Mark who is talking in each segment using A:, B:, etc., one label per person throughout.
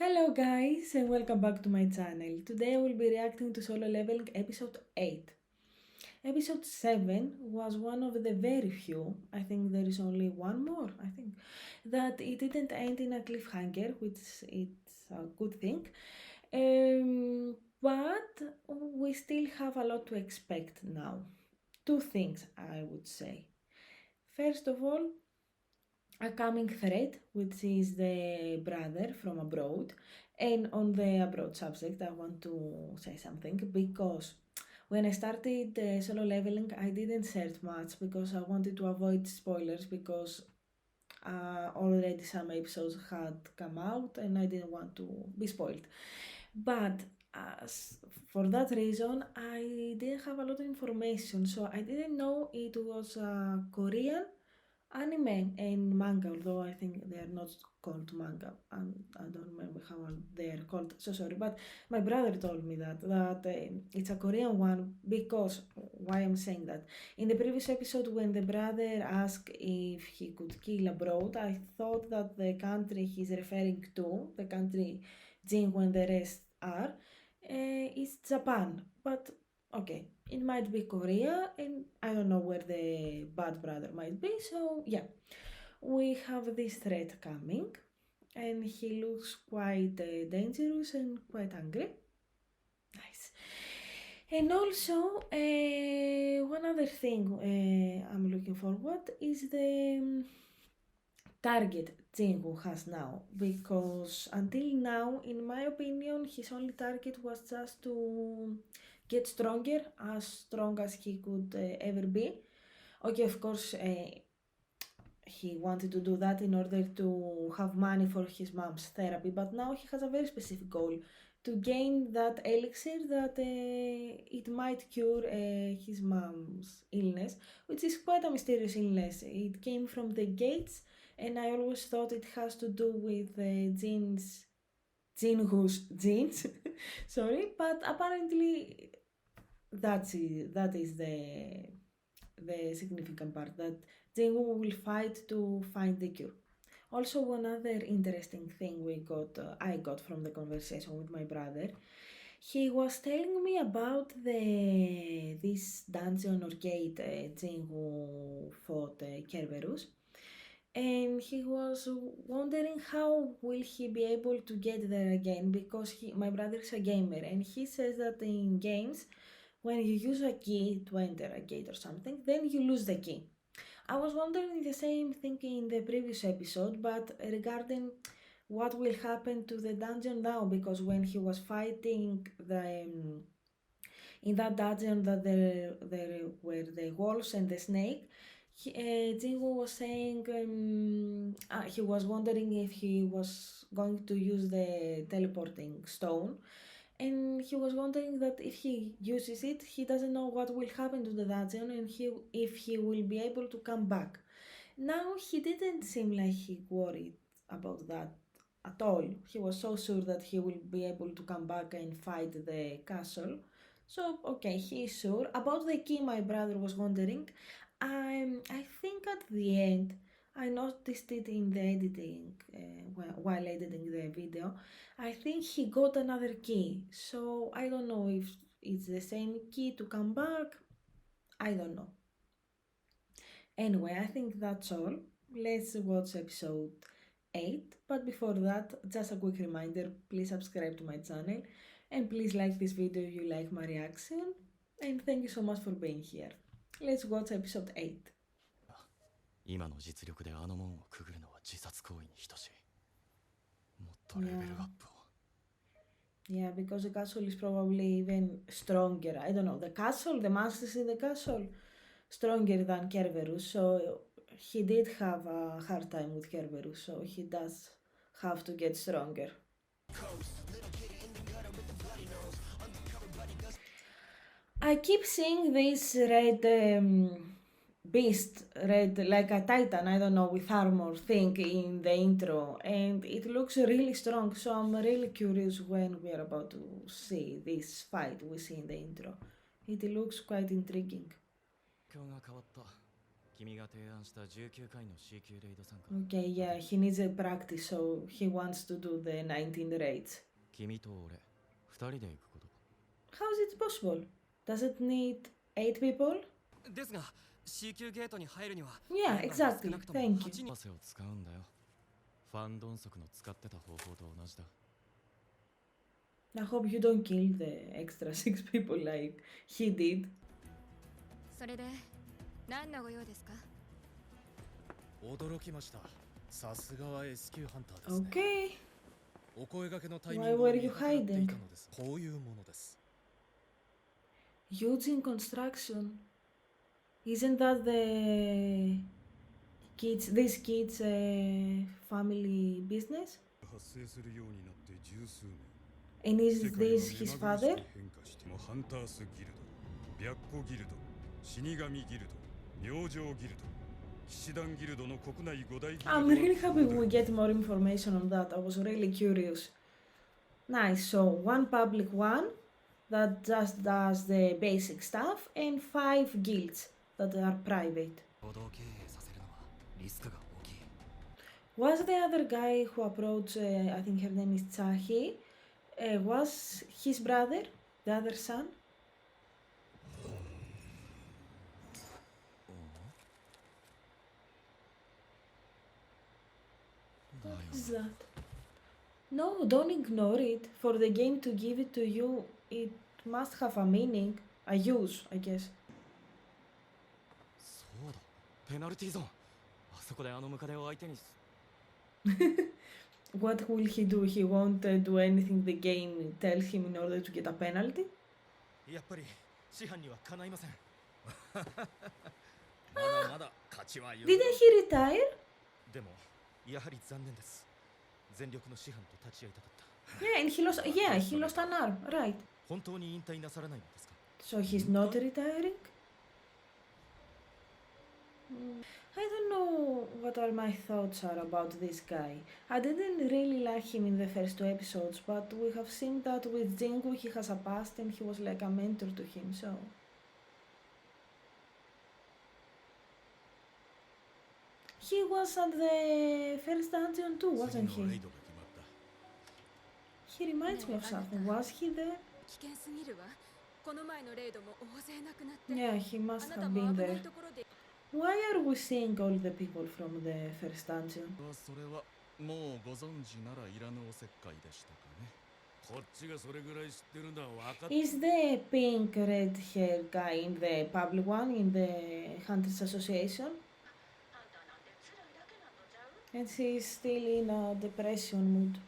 A: Hello guys and welcome back to my channel. Today I will be reacting to Solo Leveling episode 8. Episode 7 was one of the very few, I think there is only one more, that it didn't end in a cliffhanger, which it's a good thing. But we still have a lot to expect now. Two things I would say. First of all, a coming threat, which is the brother from abroad. And on the abroad subject, I want to say something because when I started solo leveling, I didn't search much because I wanted to avoid spoilers because already some episodes had come out and I didn't want to be spoiled. But for that reason, I didn't have a lot of information, so I didn't know it was a Korean anime and manga, although I think they are not called manga, and I don't remember how they are called. So sorry, but my brother told me that it's a Korean one because why I'm saying that in the previous episode when the brother asked if he could kill abroad, I thought that the country he's referring to, the country Jinwoo and the rest are, is Japan, but okay, it might be Korea, and I don't know where the bad brother might be. So yeah, we have this threat coming, and he looks quite dangerous and quite angry. Nice. And also, one other thing I'm looking forward is the target Jinwoo has now, because until now, in my opinion, his only target was just to get stronger, as strong as he could ever be. Okay, of course, he wanted to do that in order to have money for his mom's therapy, but now he has a very specific goal to gain that elixir that it might cure his mom's illness, which is quite a mysterious illness. It came from the gates, and I always thought it has to do with Jinwoo's genes. Sorry, but apparently that is the significant part, that Jinwoo will fight to find the cure. Also, another interesting thing I got from the conversation with my brother. He was telling me about this dungeon or gate Jinwoo fought Kerberus, and he was wondering how will he be able to get there again because my brother is a gamer, and he says that in games when you use a key to enter a gate or something, then you lose the key. I was wondering the same thing in the previous episode, but regarding what will happen to the dungeon now, because when he was fighting in that dungeon that there were the wolves and the snake, Jinwoo was saying he was wondering if he was going to use the teleporting stone, and he was wondering that if he uses it, he doesn't know what will happen to the dungeon and if he will be able to come back. Now he didn't seem like he worried about that at all. He was so sure that he will be able to come back and fight the castle. So okay, he is sure. About the key, my brother was wondering. I think at the end, I noticed it in the editing while editing the video. I think he got another key. So I don't know if it's the same key to come back. I don't know. Anyway, I think that's all. Let's watch episode 8. But before that, just a quick reminder, please subscribe to my channel and please like this video if you like my reaction. And thank you so much for being here. Let's watch episode 8.
B: 今の実力であの門をくぐるのは自殺行為に等しい。もっとレベルアップを。
A: Yeah, because the castle is probably even stronger. I don't know, the castle, the monsters in the castle, stronger than Kerberus. So he did have a hard time with Kerberus, so he does have to get stronger. I keep seeing this red beast, red like a titan, I don't know, with armor thing in the intro, and it looks really strong. So I'm really curious when we are about to see this fight we see in the intro. It looks quite intriguing.
B: 状況が変わった。君が提案した19回の C 級レイド参加。
A: Okay, yeah, he needs a practice, so he wants to do the 19 raids.
B: 君と俺2人で行くこと。
A: How is it possible? Does it need 8 people?
B: ですが C 級ゲートに入るには
A: Yeah, exactly. Thank you.
B: 8人合わせを使うんだよ。ファンドンソクの使ってた方法と同じだ。
A: I hope you don't kill the extra 6 people like he did.
C: それで何のご用ですか？
D: 驚きました。さすがは S 級ハンターですね。
A: Okay.
D: お声掛けのタイミ
A: Why
D: ングを
A: were
D: 見
A: you
D: 計らってい
A: hiding?
D: たのです。こういうものです。
A: Huge in construction. Isn't that the kids, this kid's family business?
E: 発生するようになって十数年。
A: And is
E: 世界は
A: this
E: 目
A: his
E: まぐるし
A: father?
E: く変化してもハンタースギルド、白虎ギルド、死神ギルド、明星ギルド、騎士団ギルドの国内5大ギルドは
A: I'm really happy we get more information on that. I was really curious. Nice. So one public one that just does the basic stuff and 5 guilds that are private.
B: 共同経営させるのはリスクが大きい。
A: Was the other guy who approached, I think her name is Tsahi, was his brother, the other son? What is that? No, don't ignore it. For the game to give it to you, it must have a meaning, a use, I guess.
B: そうだ、ペナルティーゾーン。あそこであのムカデを相手に。
A: What will he do? He won't do anything the game tells him in order to get a penalty?
D: やっぱり師範にはかないません。まだまだ勝ちは
A: Didn't he retire?
D: でもやはり残念です。全力の師範と立ち会いたかった。
A: Yeah, and he lost. Yeah, he lost an arm. Right.
D: 本当に引退なさらないのですか？
A: So he's not retiring? I don't know what are my thoughts are about this guy. I didn't really like him in the first 2 episodes, but we have seen that with Jingu he has a past and he was like a mentor to him, so... He was at the first dungeon too, wasn't
E: 次のレイ
A: he?
E: ドが決まった。
A: He reminds me of something. Was he there?
C: 危険すぎるわ。この前のレイドも大勢亡くなって。
A: Yeah, he
C: あ
A: must
C: なた
A: have
C: も
A: been
C: 危ない
A: there.
C: ところで。
A: Why are we seeing all the people from the first dungeon?
E: それはもうご存知ならいらぬおせっかいでしたかね。こっちがそれぐらい知ってるのは分かって。
A: Is the pink red hair guy in the public one in the Hunters Association? And she's still in a depression mood.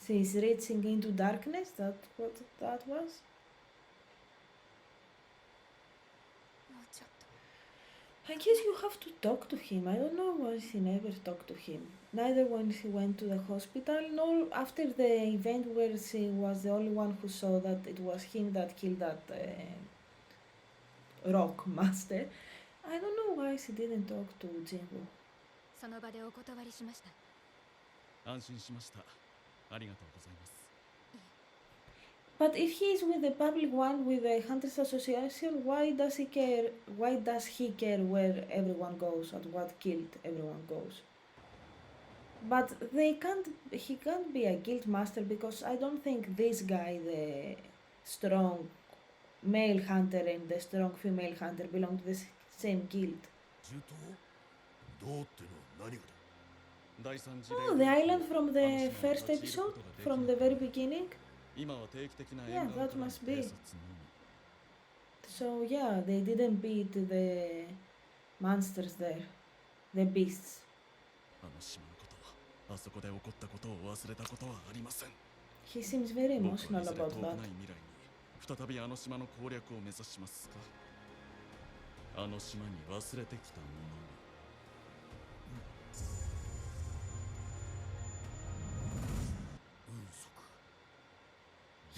A: She's reaching into darkness, that's what that was?
C: もうちょっと。
A: I guess you have to talk to him. I don't know why she never talked to him. Neither when she went to the hospital, nor after the event where she was the only one who saw that it was him that killed that rock master. I don't know why she didn't talk to Jingu.
C: その場でお断りしました。
E: 安心しました。ありがとうございます。
A: But if he is with the public one, with the Hunters Association, why does he care? Why does he care where everyone goes and what guild everyone goes? But they can't. He can't be a guild master because I don't think this guy, the strong male hunter and the strong female hunter, belong to the same guild.
E: 中東どうってのは何がだ。第三次
A: Oh, the island from the first episode, from the very beginning.
E: 今は定期的な
A: Yeah,
E: 縁側
A: that
E: からの
A: must be.
E: 偵察のみ。
A: So yeah, they didn't beat the monsters there, the beasts.
E: あの島のこと、あそこで起こったことを忘れたことはありません。
A: He seems very
E: 僕
A: emotional
E: はいずれ
A: about
E: 遠く
A: that.
E: ない未来に再びあの島の攻略を目指しますか。あの島に忘れてきたものを。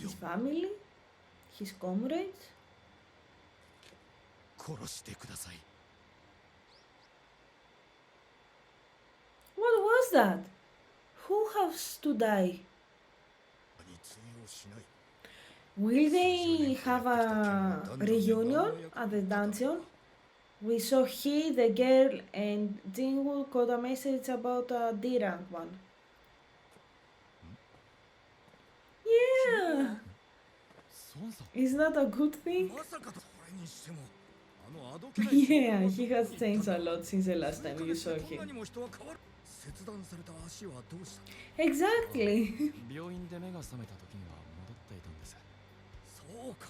A: His family, his comrades.
E: 殺してください。
A: What was that? Who has to die?
E: に通用しない。
A: Will they have a reunion at the dungeon? We saw he, the girl, and Jinwoo got a message about a D-rank one. Yeah!
B: 孫さん
A: Is that a good thing?
D: まさかそれにしてもあどけない
A: Yeah, he has changed a lot since the last time you saw
D: こんな
A: him.
D: にも人は変わる切断された足はどうした
A: Exactly!
B: 病院で目が覚めた時には戻っていたんです
D: そうか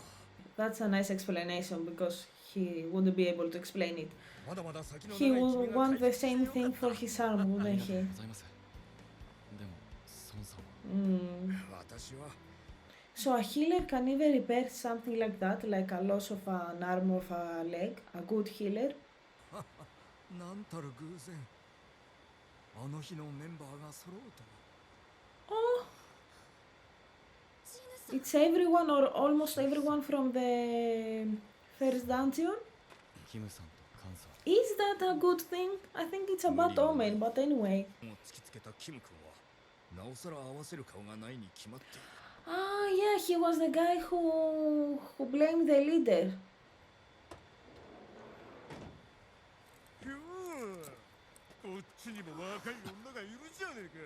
A: That's a nice explanation because he wouldn't be able to explain it.
D: まだまだ先の
A: He
D: 長い
A: would
D: 君が
A: want
D: 回
A: the
D: 復して
A: same
D: よか
A: thing
D: った
A: for his arm,
B: あり
A: wouldn't
B: がとう
A: he?
B: ございますでも孫さんは
D: 私は
A: So a healer can even repair something like that, like a loss of an arm of a leg, a good healer.
D: なんたる偶然あの日のメンバーが揃うとは
A: Oh,
C: ジーヌ
A: it's everyone or almost everyone from the first dungeon.
B: キムさんとカンさん
A: Is that a good thing? I think it's a bad omen, but anyway.
D: もう突きつけたキム君はなおさら合わせる顔がないに決まっている
A: Ah, yeah, he was the guy who blamed the leader.
E: ふうこっちにも若い女がいるじゃねえか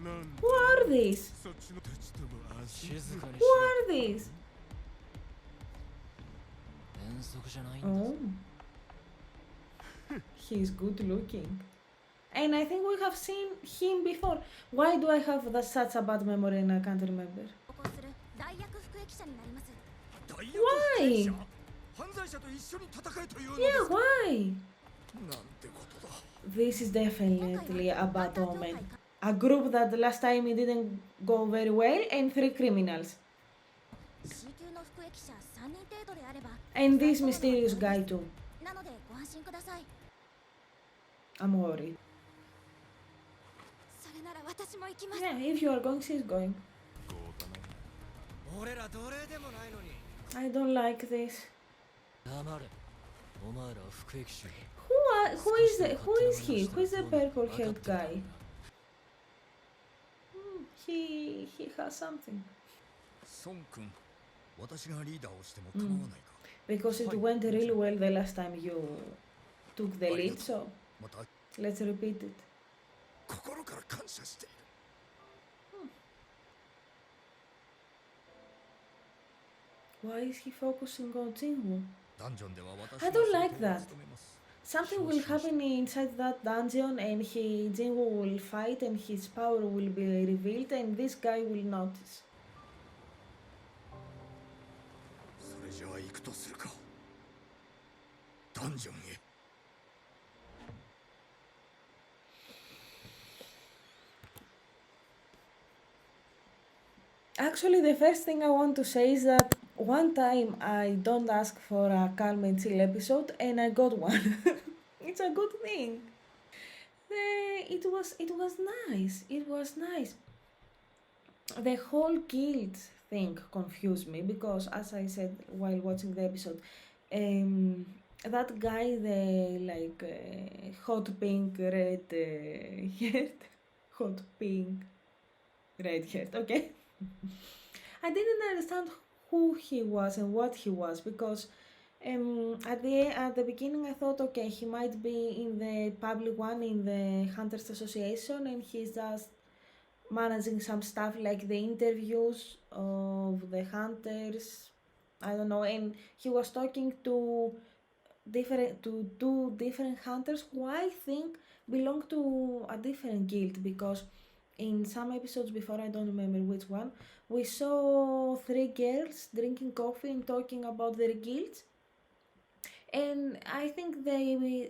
E: なんだ
A: Who are these?
E: そっちのたちとも足
B: 静かに
A: Who
B: し
A: are these?
B: 遠足じゃないんです
A: Oh. He's good looking. And I think we have seen him before. Why do I have such a bad memory and I can't remember?
C: を起こする代役服役者になります
D: 大役不
A: Why?
D: 審者犯罪者と一緒に戦えというので
A: Yeah,
D: すか
A: why?
D: なんてことだ
A: This is
C: 今回
A: definitely
C: は
A: a
C: バ
A: bad
C: ンダー協
A: omen.
C: 会か
A: A group that last time it didn't go very well and 3 criminals.
C: C 級の服役者3人程度であれば
A: And this mysterious guy too.
C: なのでご安心ください
A: I'm worried.
C: それなら私も行きます
A: Yeah, if you are going, she's going.
D: 俺ら奴隷でもないのに
A: I don't like this.
B: 黙れお前ら服役囚
A: Who is he? Who is the purple haired guy? He has something.
D: 孫君私がリーダーをしても構わないか、
A: Because it went really well the last time you took the lead, so
D: また
A: let's repeat it.
D: 心から感謝している
A: Why is he focusing on Jinwoo?
D: ダンジョンでは私
A: I
D: が
A: don't like
D: 先頭を
A: that.
D: 務めます
A: Something will happen inside that dungeon and Jinwoo will fight and his power will be revealed and this guy will notice.
D: それじゃあ行くとするかダンジョンへ
A: Actually, the first thing I want to say is that one time I don't ask for a calm and chill episode and I got one. It's a good thing. It was nice. It was nice. The whole guild thing confused me because, as I said while watching the episode, that guy, the hot pink red haired, hot pink red haired. Okay. I didn't understand who he was and what he was because at the beginning I thought, okay, he might be in the public one in the Hunters Association and he's just managing some stuff like the interviews of the hunters. I don't know, and he was talking to two different hunters who I think belong to a different guild because in some episodes before, I don't remember which one, we saw 3 girls drinking coffee and talking about their guilds. And I think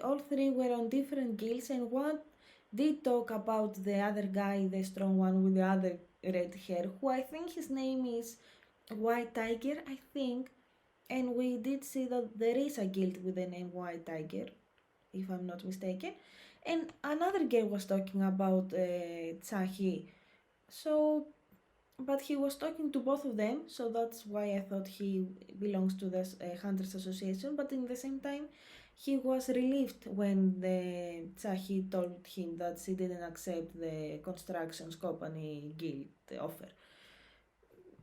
A: all 3 were on different guilds and one did talk about the other guy, the strong one with the other red hair, who I think his name is White Tiger, I think. And we did see that there is a guild with the name White Tiger, if I'm not mistaken. And another girl was talking about Tsahi. So, but he was talking to both of them, so that's why I thought he belongs to the Hunters Association. But in the same time, he was relieved when the Tsahi told him that she didn't accept the constructions company guild offer.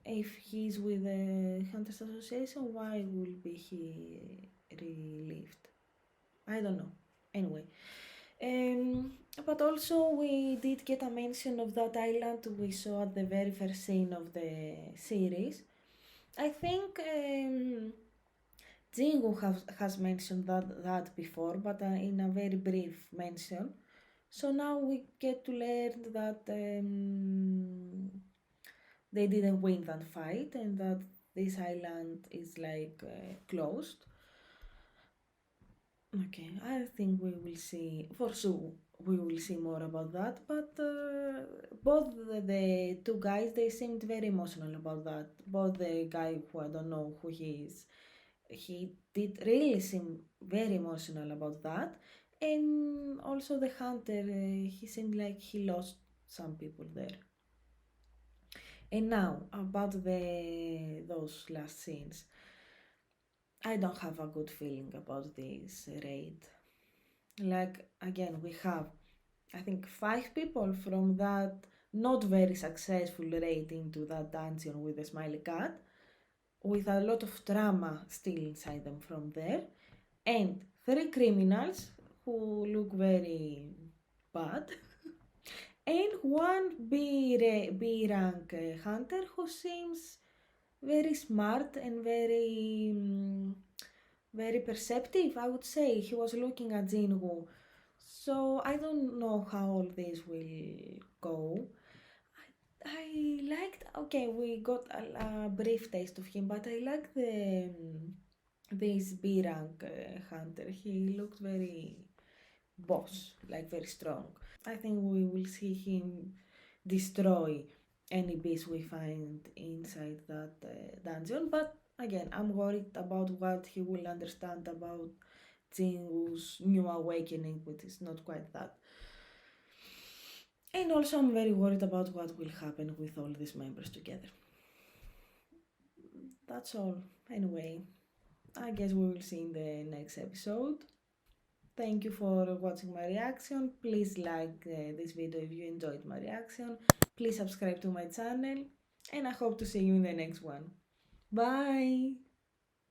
A: if he's with the Hunters Association, why will be he relieved? I don't know. Anyway, but also we did get a mention of that island we saw at the very first scene of the series. I think Jingu has mentioned that before, but in a very brief mention. So now we get to learn that they didn't win that fight and that this island is like closed. Okay, I think we will see, for sure, we will see more about that, but both the two guys, they seemed very emotional about that. Both the guy who I don't know who he is, he did really seem very emotional about that, and also the hunter, he seemed like he lost some people there. And now, about those last scenes. I don't have a good feeling about this raid. Like, again, we have, I think, 5 people from that not very successful raid into that dungeon with the smiley cat, with a lot of drama still inside them from there, and 3 criminals who look very bad, and 1 B rank hunter who seems very smart and very perceptive, I would say. He was looking at Jinwoo. So I don't know how all this will go. I liked, okay, we got a brief taste of him, but I like this B rank hunter. He looked very boss, like very strong. I think we will see him destroy any beast we find inside that dungeon, but again, I'm worried about what he will understand about Jinwoo's new awakening, which is not quite that. And also, I'm very worried about what will happen with all these members together. That's all. Anyway, I guess we will see in the next episode. Thank you for watching my reaction. Please like this video if you enjoyed my reaction. Please subscribe to my channel. And I hope to see you in the next one. Bye!